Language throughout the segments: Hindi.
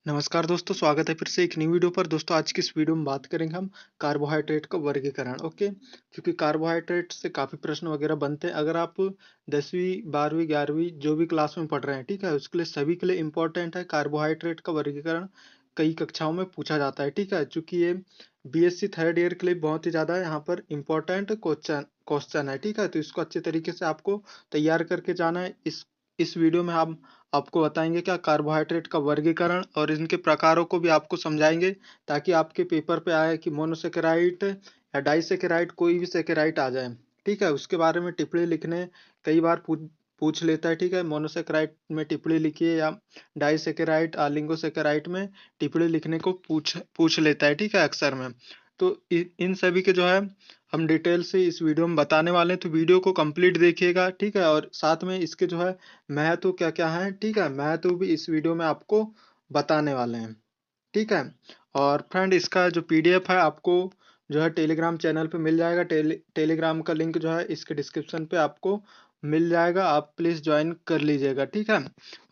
नमस्कार दोस्तों, स्वागत है फिर से एक न्यू वीडियो पर। दोस्तों आज की इस वीडियो में बात करेंगे हम कार्बोहाइड्रेट का वर्गीकरण। ओके, क्योंकि कार्बोहाइड्रेट से काफ़ी प्रश्न वगैरह बनते हैं। अगर आप 10वीं 12वीं 11वीं जो भी क्लास में पढ़ रहे हैं, ठीक है, उसके लिए सभी के लिए इम्पोर्टेंट है कार्बोहाइड्रेट का वर्गीकरण। कई कक्षाओं में पूछा जाता है, ठीक है, चूंकि ये बीएससी थर्ड ईयर के लिए बहुत ही ज़्यादा यहाँ पर इम्पोर्टेंट क्वेश्चन क्वेश्चन है, ठीक है। तो इसको अच्छे तरीके से आपको तैयार करके जाना है। इस वीडियो में हम आपको बताएंगे क्या कार्बोहाइड्रेट का वर्गीकरण और इनके प्रकारों को भी आपको समझाएंगे, ताकि आपके पेपर पे आए कि मोनोसेकेराइड या डाइसेकेराइड कोई भी सेकेराइड आ जाए, ठीक है, उसके बारे में टिप्पणी लिखने कई बार पूछ लेता है, ठीक है। मोनोसेकेराइड में टिप्पणी लिखिए या डाइसेकेराइड लिंगोसेकेराइड में टिप्पणी लिखने को पूछ लेता है, ठीक है, अक्सर में। तो इन सभी के जो है हम डिटेल से इस वीडियो में बताने वाले हैं, तो वीडियो को कंप्लीट देखिएगा, ठीक है। और साथ में इसके जो है महत्व क्या क्या है, ठीक है, महत्व भी इस वीडियो में आपको बताने वाले हैं, ठीक है। और फ्रेंड, इसका जो पीडीएफ है आपको जो है टेलीग्राम चैनल पे मिल जाएगा। टेलीग्राम का लिंक जो है इसके डिस्क्रिप्शन पे आपको मिल जाएगा, आप प्लीज़ ज्वाइन कर लीजिएगा, ठीक है।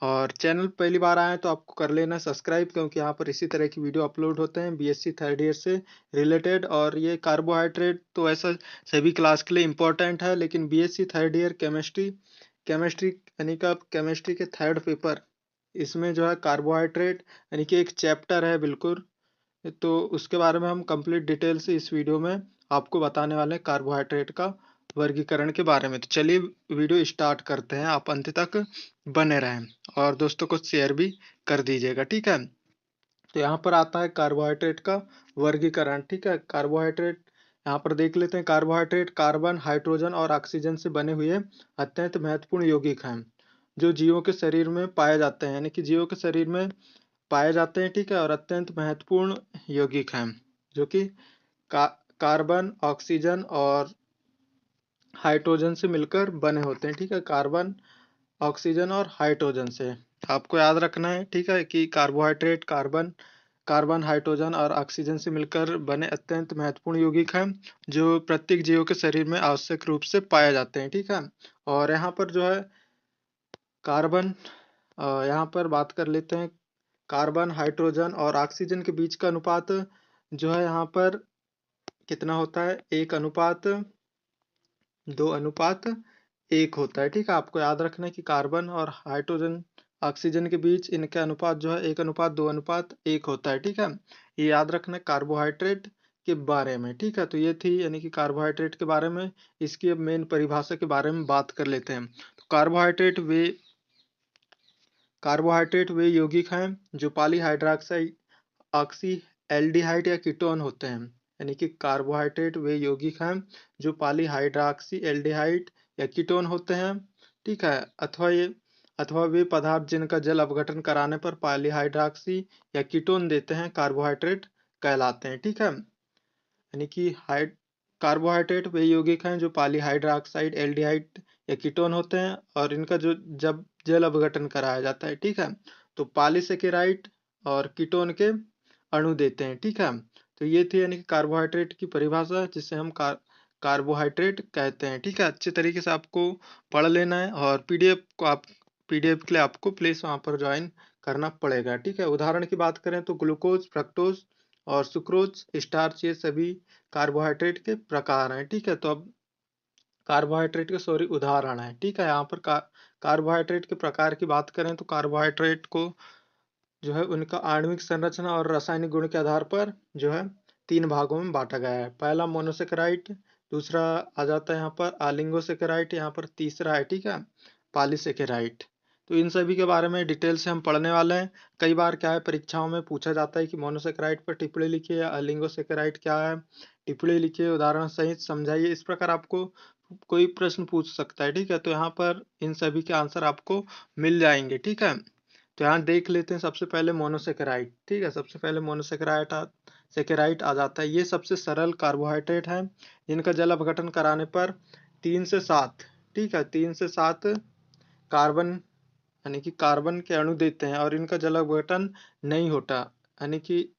और चैनल पहली बार आए तो आपको कर लेना सब्सक्राइब, क्योंकि यहाँ पर इसी तरह की वीडियो अपलोड होते हैं बीएससी थर्ड ईयर से रिलेटेड। और ये कार्बोहाइड्रेट तो ऐसा सभी क्लास के लिए इम्पोर्टेंट है, लेकिन BSc third year chemistry chemistry यानी कि आप केमिस्ट्री के थर्ड पेपर, इसमें जो है कार्बोहाइड्रेट यानी कि एक चैप्टर है बिल्कुल। तो उसके बारे में हम कंप्लीट डिटेल से इस वीडियो में आपको बताने वाले हैं कार्बोहाइड्रेट का वर्गीकरण के बारे में। तो चलिए वीडियो स्टार्ट करते हैं, आप अंत तक बने रहें और दोस्तों को शेयर भी कर दीजिएगा, ठीक है। तो यहाँ पर आता है कार्बोहाइड्रेट का वर्गीकरण, ठीक है। कार्बोहाइड्रेट यहाँ पर देख लेते हैं। कार्बोहाइड्रेट कार्बन, हाइड्रोजन और ऑक्सीजन से बने हुए अत्यंत महत्वपूर्ण यौगिक हैं, जो जीवों के शरीर में पाए जाते हैं, यानी कि जीवों के शरीर में पाए जाते हैं, ठीक है। और अत्यंत महत्वपूर्ण यौगिक हैं, जो कि का, कार्बन, ऑक्सीजन और हाइड्रोजन से मिलकर बने होते हैं, ठीक है। कार्बन, ऑक्सीजन और हाइड्रोजन से आपको याद रखना है, ठीक है, कि कार्बोहाइड्रेट कार्बन कार्बन, हाइड्रोजन और ऑक्सीजन से मिलकर बने अत्यंत महत्वपूर्ण यौगिक हैं, जो प्रत्येक जीव के शरीर में आवश्यक रूप से पाए जाते हैं, ठीक है। और यहाँ पर जो है कार्बन, यहाँ पर बात कर लेते हैं। कार्बन, हाइड्रोजन और ऑक्सीजन के बीच का अनुपात जो है यहाँ पर कितना होता है, 1:2:1 होता है, ठीक है। आपको याद रखना है कि कार्बन और हाइड्रोजन ऑक्सीजन के बीच इनका अनुपात जो है 1:2:1 होता है, ठीक है। ये याद रखना है कार्बोहाइड्रेट के बारे में, ठीक है। तो ये थी यानी कि कार्बोहाइड्रेट के बारे में। इसकी अब मेन परिभाषा के बारे में बात कर लेते हैं। तो कार्बोहाइड्रेट वे यौगिक हैं जो पॉलीहाइड्रॉक्साइड, ऑक्सी एल्डिहाइड या कीटोन होते हैं। यानी कि कार्बोहाइड्रेट वे यौगिक हैं जो पॉलीहाइड्रॉक्सी एल्डिहाइड या कीटोन होते हैं, ठीक है। अथवा वे पदार्थ जिनका जल अपघटन कराने पर पॉलीहाइड्रॉक्सी या कीटोन देते हैं कार्बोहाइड्रेट कहलाते हैं, ठीक है। यानी कि हाइड कार्बोहाइड्रेट वे यौगिक हैं जो पॉलीहाइड्रॉक्साइड एल्डिहाइड या कीटोन होते हैं, और इनका जो जब जल अपघटन कराया जाता है, ठीक है, तो पॉलीसेकेराइड और कीटोन के अणु देते हैं, ठीक है। तो ये थी यानी कि कार्बोहाइड्रेट की परिभाषा, जिसे हम कार्बोहाइड्रेट कहते हैं, ठीक है। अच्छे तरीके से आपको पढ़ लेना है, और पीडीएफ के लिए आपको प्लीज वहां पर ज्वाइन करना पड़ेगा, ठीक है। उदाहरण की बात करें तो ग्लूकोज, फ्रक्टोज और सुक्रोज, स्टार्च, ये सभी कार्बोहाइड्रेट के प्रकार हैं, ठीक है। तो अब कार्बोहाइड्रेट के उदाहरण है, ठीक है। यहाँ पर कार्बोहाइड्रेट के प्रकार की बात करें तो कार्बोहाइड्रेट को जो है उनका आणविक संरचना और रासायनिक गुण के आधार पर जो है 3 भागों में बांटा गया है। पहला मोनोसेकेराइड, दूसरा आ जाता है यहाँ पर ऑलिगोसेकेराइड, यहाँ पर तीसरा है, ठीक है, पॉलीसेकेराइड। तो इन सभी के बारे में डिटेल से हम पढ़ने वाले हैं। कई बार क्या है, परीक्षाओं में पूछा जाता है कि मोनोसेकेराइड पर टिप्पणी लिखिए या ऑलिगोसेकेराइड क्या है, टिप्पणी लिखिए, उदाहरण सहित समझाइए। इस प्रकार आपको कोई प्रश्न पूछ सकता है, ठीक है। तो यहाँ पर इन सभी के आंसर आपको मिल जाएंगे, ठीक है। तो यहाँ देख लेते हैं सबसे पहले मोनोसेकेराइड, ठीक है। सबसे पहले सेकेराइड आ जाता है। ये सबसे सरल कार्बोहाइड्रेट है, जिनका जल अपघटन कराने पर 3 से 7, ठीक है, 3 से 7 कार्बन यानी कि कार्बन के अणु देते हैं, और इनका जल अपघटन नहीं होता, यानी कि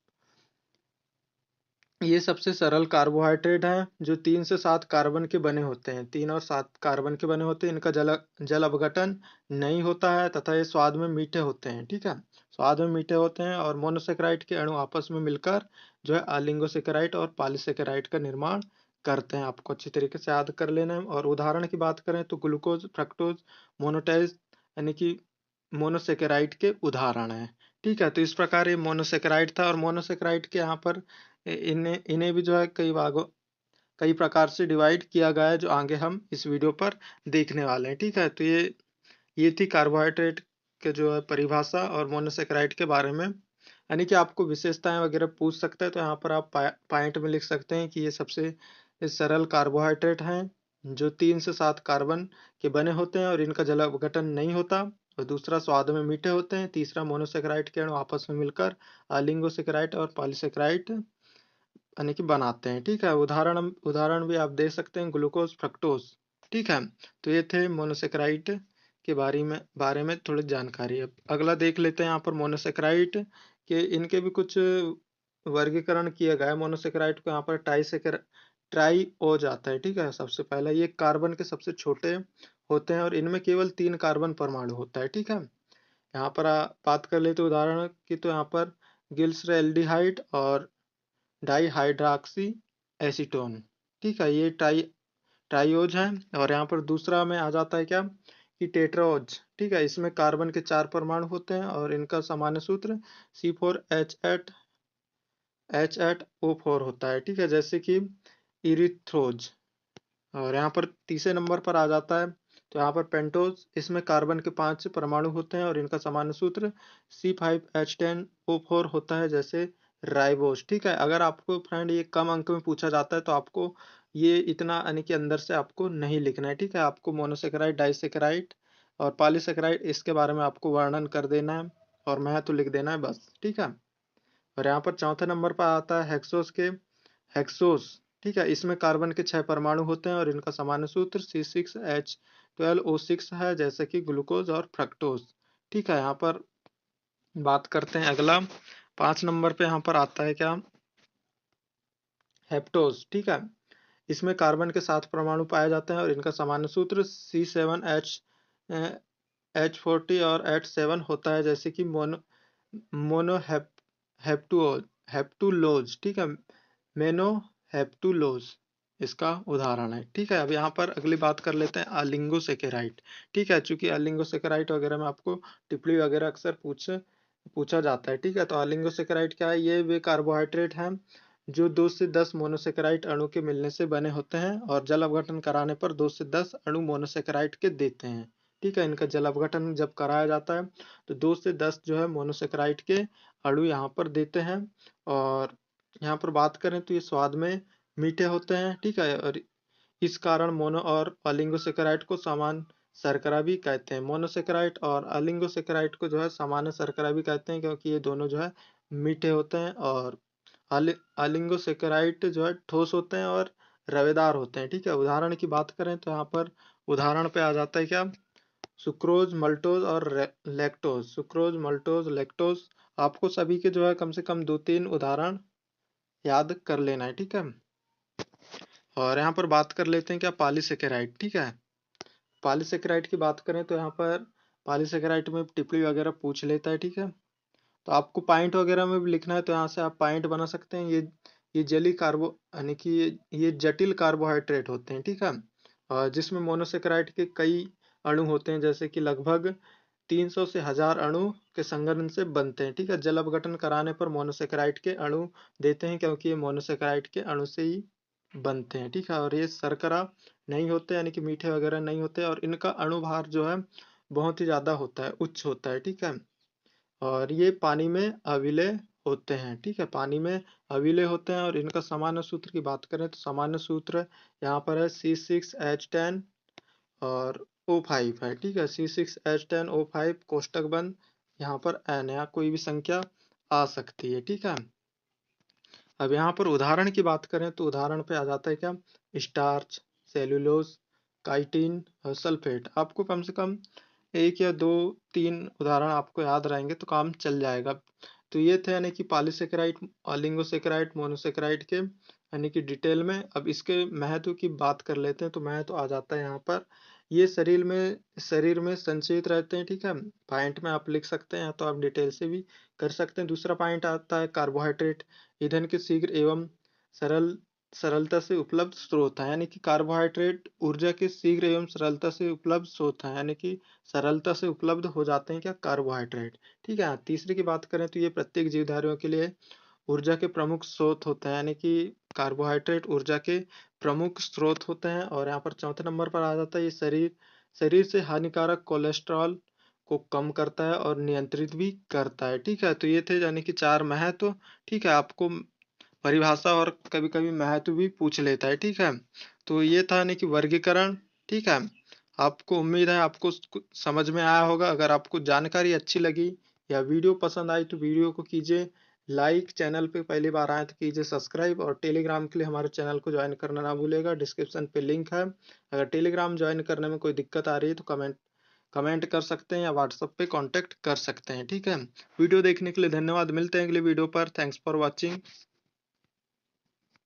ये सबसे सरल कार्बोहाइड्रेट हैं जो 3 से 7 कार्बन के बने होते हैं। 3 और 7 कार्बन के बने होते हैं। इनका जल अपघटन नहीं होता है तथा ये स्वाद में मीठे होते हैं, ठीक है? स्वाद में मीठे होते हैं और मोनोसैकेराइड के अणु आपस में मिलकर जो है ऑलिगोसैकेराइड और पॉलीसैकेराइड का निर्माण करते हैं। आपको अच्छी तरीके से याद कर लेना है। और उदाहरण की बात करें तो ग्लूकोज, फ्रक्टोज, मोनोटाइज यानी कि मोनोसैकेराइड के उदाहरण हैं। ठीक है, तो इस प्रकार ये मोनोसैकेराइड था और मोनोसैकेराइड के यहाँ पर इन्हें इन्हें भी जो है कई प्रकार से डिवाइड किया गया है जो आगे हम इस वीडियो पर देखने वाले हैं। ठीक है, तो ये थी कार्बोहाइड्रेट के जो है परिभाषा और मोनोसैकेराइड के बारे में। यानी कि आपको विशेषताएं वगैरह पूछ सकता है तो यहाँ पर आप पॉइंट में लिख सकते हैं कि ये सबसे सरल कार्बोहाइड्रेट हैं जो 3 से 7 कार्बन के बने होते हैं और इनका जल अपघटन नहीं होता। और दूसरा, स्वाद में मीठे होते हैं। तीसरा, मोनोसैकेराइड के अणु आपस में मिलकर ऑलिगोसैकेराइड और पॉलीसैकेराइड यानी कि बनाते हैं। ठीक है, उदाहरण भी आप दे सकते हैं, ग्लूकोज, फ्रक्टोज। ठीक है, तो ये थे मोनोसैकेराइड के बारे में थोड़ी जानकारी। अब अगला देख लेते हैं यहाँ पर मोनोसैकेराइड के इनके भी कुछ वर्गीकरण किया गया है। मोनोसैकेराइड को यहाँ पर ट्राइओज आता है। ठीक है, सबसे पहला ये कार्बन के सबसे छोटे होते हैं और इनमें केवल 3 कार्बन परमाणु होता है। ठीक है, यहाँ पर बात कर लेते हैं उदाहरण की, तो यहाँ पर ग्लिसरैल्डिहाइड और डाइहाइड्रॉक्सी एसीटोन। ठीक है, ये ट्राइओज है। और यहाँ पर दूसरा में आ जाता है क्या कि टेट्राओज। ठीक है, इसमें कार्बन के 4 परमाणु होते हैं और इनका सामान्य सूत्र C4H8O4 होता है। ठीक है, जैसे कि इरिथ्रोज। और यहाँ पर तीसरे नंबर पर आ जाता है तो यहाँ पर पेंटोज। इसमें कार्बन के 5 परमाणु होते हैं और इनका सामान्य सूत्र C5H10O4 होता है, जैसे राइबोस। ठीक है, अगर आपको फ्रेंड ये कम अंक में पूछा जाता है तो आपको ये इतना यानी कि अंदर से आपको नहीं लिखना है। ठीक है, आपको मोनोसेकेराइड, डाइसेकेराइड और पॉलीसेकेराइड इसके बारे में आपको वर्णन कर देना है और महत्व लिख देना है बस। ठीक है, और यहाँ पर चौथे नंबर पर आता है हेक्सोस। ठीक है, इसमें कार्बन के 6 परमाणु होते हैं और इनका सामान्य सूत्र C6H12O6 है, जैसे कि ग्लूकोज और फ्रक्टोज। ठीक है, यहाँ पर बात करते हैं अगला 5 नंबर पे यहाँ पर आता है क्या, हेप्टोज। ठीक है, इसमें कार्बन के 7 परमाणु पाए जाते हैं और इनका सामान्य सूत्र C7H40 और H7 होता है, जैसे कि मोनो हेप्टुओज हेप्टुलोज। ठीक है, मेनो हेप्टुलोज इसका उदाहरण है। ठीक है, अब यहाँ पर अगली बात कर लेते हैं ऑलिगोसैकेराइड। ठीक है, चूंकि ऑलिगोसैकेराइड वगैरह में आपको टिप्पणी वगैरह अक्सर पूछा जाता है। ठीक है, तो ऑलिगोसैकेराइड क्या है, ये वे कार्बोहाइड्रेट हैं जो 2 से 10 मोनोसैकेराइड अणु के मिलने से बने होते हैं और जल अपघटन कराने पर 2 से 10 अणु मोनोसैकेराइड के देते हैं। ठीक है, इनका जल अपघटन जब कराया जाता है तो 2 से 10 जो है मोनोसैकेराइड के अणु यहाँ पर देते हैं। और यहाँ पर बात करें तो ये स्वाद में मीठे होते हैं। ठीक है, और इस कारण मोनो और ऑलिगोसैकेराइड को समान शर्करा भी कहते हैं। मोनोसैकेराइड और ऑलिगोसैकेराइड को जो है सामान्य शर्करा भी कहते हैं, क्योंकि ये दोनों जो है मीठे होते हैं। और ऑलिगोसैकेराइड जो है ठोस होते हैं और रवेदार होते हैं। ठीक है, उदाहरण की बात करें तो यहाँ पर उदाहरण पे आ जाता है क्या, सुक्रोज, मल्टोज और लैक्टोज। सुक्रोज, मल्टोज, लैक्टोज, आपको सभी के जो है कम से कम 2-3 उदाहरण याद कर लेना है। ठीक है, और यहाँ पर बात कर लेते हैं क्या, पॉलीसेकेराइड। ठीक है, पॉलीसेकेराइड की बात करें तो यहाँ पर पॉलीसेकेराइड में टिप्पणी वगैरह पूछ लेता है। ठीक है, तो आपको पॉइंट वगैरह में भी लिखना है तो यहाँ से आप पॉइंट बना सकते हैं। ये जली कार्बो यानी कि ये जटिल कार्बोहाइड्रेट होते हैं। ठीक है, और जिसमें मोनोसेकेराइड के कई अणु होते हैं, जैसे कि लगभग 300 से 1000 अणु के संघनन से बनते हैं। ठीक है, जल अपघटन कराने पर मोनोसेकेराइड के अणु देते हैं, क्योंकि ये मोनोसेकेराइड के अणु से ही बनते हैं। ठीक है, और ये शर्करा नहीं होते यानी कि मीठे वगैरह नहीं होते और इनका अणुभार जो है बहुत ही ज्यादा होता है, उच्च होता है। ठीक है, और ये पानी में अविलय होते हैं। ठीक है, पानी में अविलय होते हैं और इनका सामान्य सूत्र की बात करें तो सामान्य सूत्र यहाँ पर है C6H10 और O5 है। ठीक है, C6H10O5 कोष्टक बंद यहाँ पर N या कोई भी संख्या आ सकती है। ठीक है, अब यहाँ पर उदाहरण की बात करें तो उदाहरण पे आ जाता है क्या, स्टार्च, सेलुलोज, काइटिन और सल्फेट। आपको कम से कम 1 या 2-3 उदाहरण आपको याद रहेंगे तो काम चल जाएगा। तो ये थे यानी कि पॉलीसेकेराइड, ऑलिगोसेकेराइड, मोनोसेकेराइड के यानी कि डिटेल में। अब इसके महत्व की बात कर लेते हैं, तो महत्व आ जाता है यहाँ पर। ये शरीर में संचित रहते हैं, ठीक है। पॉइंट में आप लिख सकते हैं, या तो आप डिटेल से भी कर सकते हैं। दूसरा पॉइंट आता है कार्बोहाइड्रेट ईंधन के शीघ्र एवं सरल सरलता से उपलब्ध स्रोत है, यानी कि कार्बोहाइड्रेट ऊर्जा के शीघ्र एवं सरलता से उपलब्ध स्रोत है, यानी कि सरलता से उपलब्ध हो जाते हैं क्या, कार्बोहाइड्रेट, ठीक है। तीसरे की बात करें तो ये प्रत्येक जीवधारियों के लिए ऊर्जा के प्रमुख स्रोत होते हैं, यानी कि कार्बोहाइड्रेट ऊर्जा के प्रमुख स्रोत होते हैं। और यहाँ पर चौथे नंबर पर आ जाता है ये शरीर से हानिकारक कोलेस्ट्रॉल को कम करता है और नियंत्रित भी करता है, ठीक है। तो ये थे यानी कि 4 महत्व, ठीक है। आपको परिभाषा और कभी-कभी महत्व भी पूछ लेता है, ठीक है। तो ये था यानी कि वर्गीकरण, ठीक है। आपको उम्मीद है आपको समझ में आया होगा। अगर आपको जानकारी अच्छी लगी या वीडियो पसंद आई तो वीडियो को कीजिए लाइक, चैनल पे पहली बार आए तो कीजिए सब्सक्राइब, और टेलीग्राम के लिए हमारे चैनल को ज्वाइन करना ना भूलिएगा, डिस्क्रिप्शन पे लिंक है। अगर टेलीग्राम ज्वाइन करने में कोई दिक्कत आ रही है तो कमेंट कमेंट कर सकते हैं या व्हाट्सएप पे कांटेक्ट कर सकते हैं, ठीक है। वीडियो देखने के लिए धन्यवाद, मिलते हैं अगले वीडियो पर। Thanks for watching.